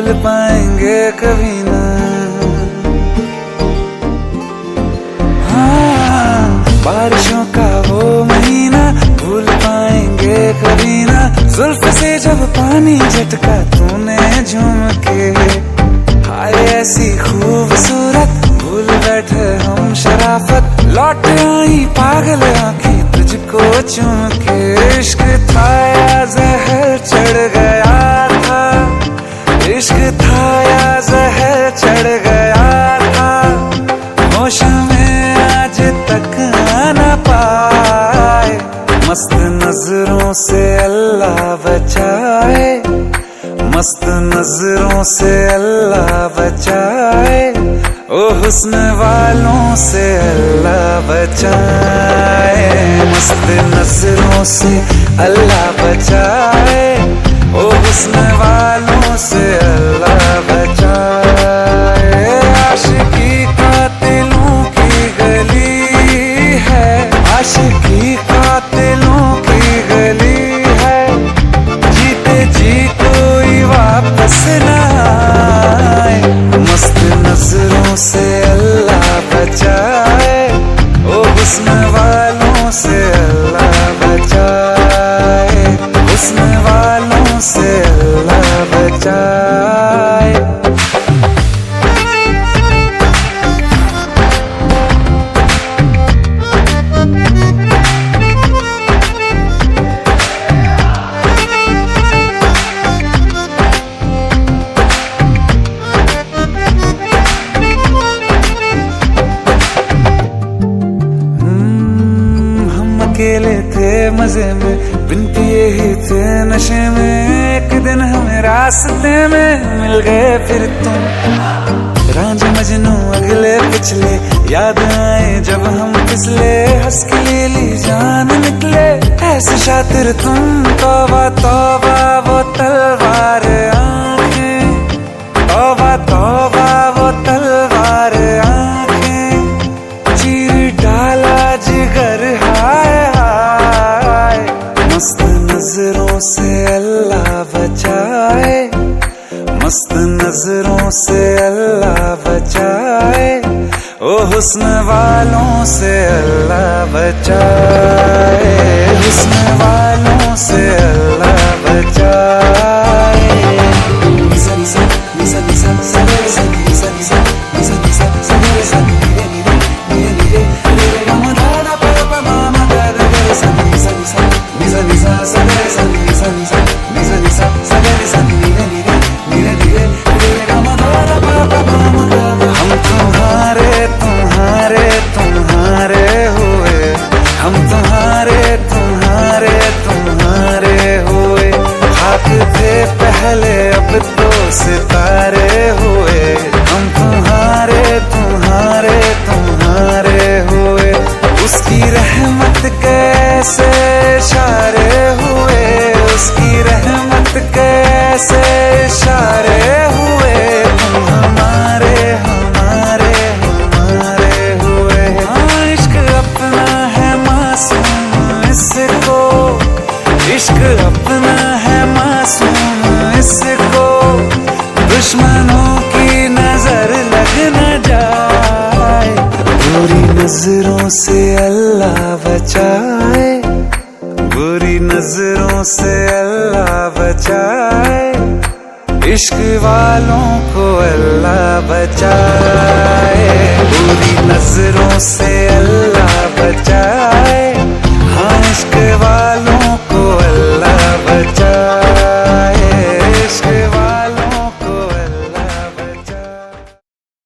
भूल पाएंगे कभी ना। हाँ, बारिशों का वो महीना भूल पाएंगे कभी ना। जुल्फ से जब पानी झटका तूने झूम के, हाय ऐसी खूबसूरत भूल बैठे हम शराफत। लौट आई पागल आंखें तुझको चूम के। इश्क था या जहर चढ़ गया था, इश्क था या जहर चढ़ गया था। होश में आज तक न पाए, मस्त नजरों से अल्लाह बचाए, मस्त नजरों से अल्लाह बचाए। ओ हुस्न वालों से अल्लाह बचाए, मस्त नजरों से अल्लाह बचाए। ओ हुस्न वालों से अल्लाह बचाए। आशिकी कातिलों की गली है, आशिकी कातिलों की गली है। जीते जी कोई वापस ना आए, मस्त नजरों से अल्लाह बचाए। ओ हुस्न वालों से अल्लाह बचाए, हुस्न वालों से अल्लाह बचाए। अकेले थे मजे में, बिन पिए ही थे नशे में। एक दिन हमें रास्ते में मिल गए फिर तुम। रांझ मजनू अगले पिछले याद आए जब हम फिसले। हंस के ले ली जान निकले ऐसे शातिर तुम। तौबा तौबा वो तलवार आंखें, तौबा तौबा वो तलवार आंखें। चीर डाला जिगर हाय हाय, मस्त नजरों से अल्लाह बचाए, मस्त नजरों से अल्लाह बचाए। ओ हुस्न वालों से अल्लाह बचाए, हुस्न वालों से अल्लाह बचाए। निसा निसा निसा निसा निसा निसा निसा निसा निसा निसा निसा नीरे नीरे नीरे नीरे नीरे गम धा पा पा मा मा गा गा गा सा निसा निसा निसा निसा सा निसा निसा निसा निसा निसा सा निसा नीरे नीरे नीरे नीरे नीरे गम धा पा पा मा मा गा गा। हम तुम्हारे तुम्हारे तुम्हारे हुए, हम तुम्हारे तुम्हारे तुम्हारे हुए। खाक थे पहले अब तो सितारे हुए। हम तुम्हारे तुम्हारे तुम्हारे हुए। उसकी रहमत कैसे इशारे हुए, उसकी रहमत कैसे इशारे हुए। तुम हमारे हमारे हमारे हुए। हाँ, इश्क अपना है मासूम इसको, इश्क अपना है मासूम इसको। दुश्मनों की नजर लग न जाए, बुरी नजरों से अल्लाह बचाए, बुरी नजरों से अल्लाह बचाए। इश्क वालों को अल्लाह बचाए, बुरी नजरों से अल्लाह